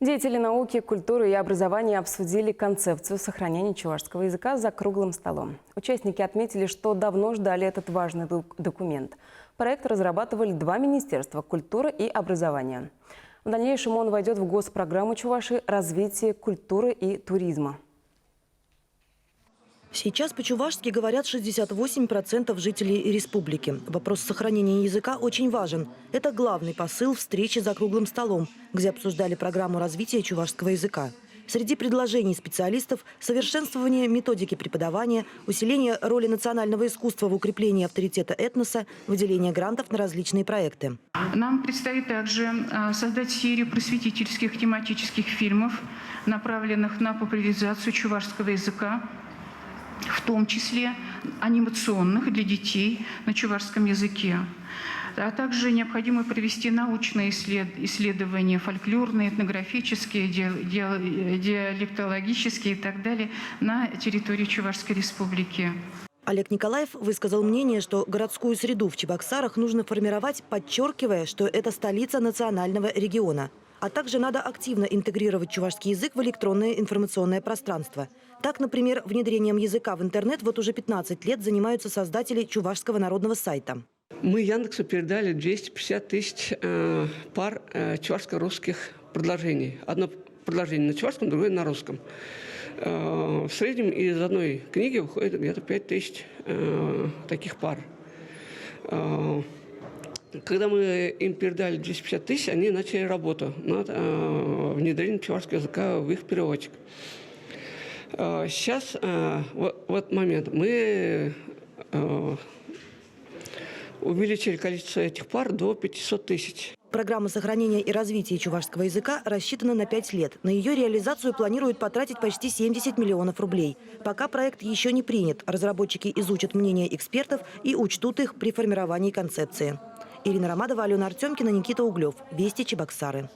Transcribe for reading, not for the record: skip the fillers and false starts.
Деятели науки, культуры и образования обсудили концепцию сохранения чувашского языка за круглым столом. Участники отметили, что давно ждали этот важный документ. Проект разрабатывали два министерства – культуры и образования. В дальнейшем он войдет в госпрограмму Чувашии «Развитие культуры и туризма». Сейчас по-чувашски говорят 68% жителей республики. Вопрос сохранения языка очень важен. Это главный посыл встречи за круглым столом, где обсуждали программу развития чувашского языка. Среди предложений специалистов – совершенствование методики преподавания, усиление роли национального искусства в укреплении авторитета этноса, выделение грантов на различные проекты. Нам предстоит также создать серию просветительских тематических фильмов, направленных на популяризацию чувашского языка, в том числе анимационных для детей на чувашском языке. А также необходимо провести научные исследования, фольклорные, этнографические, диалектологические и так далее на территории Чувашской республики. Олег Николаев высказал мнение, что городскую среду в Чебоксарах нужно формировать, подчеркивая, что это столица национального региона. А также надо активно интегрировать чувашский язык в электронное информационное пространство. Так, например, внедрением языка в интернет вот уже 15 лет занимаются создатели чувашского народного сайта. Мы Яндексу передали 250 тысяч пар чувашско-русских предложений. Одно предложение на чувашском, другое на русском. В среднем из одной книги выходит где-то 5 тысяч таких пар. Когда мы им передали 250 тысяч, они начали работу над внедрением чувашского языка в их переводчик. Сейчас, в этот момент, мы увеличили количество этих пар до 500 тысяч. Программа сохранения и развития чувашского языка рассчитана на 5 лет. На ее реализацию планируют потратить почти 70 миллионов рублей. Пока проект еще не принят. Разработчики изучат мнения экспертов и учтут их при формировании концепции. Ирина Ромадова, Алена Артемкина, Никита Углев. Вести, Чебоксары.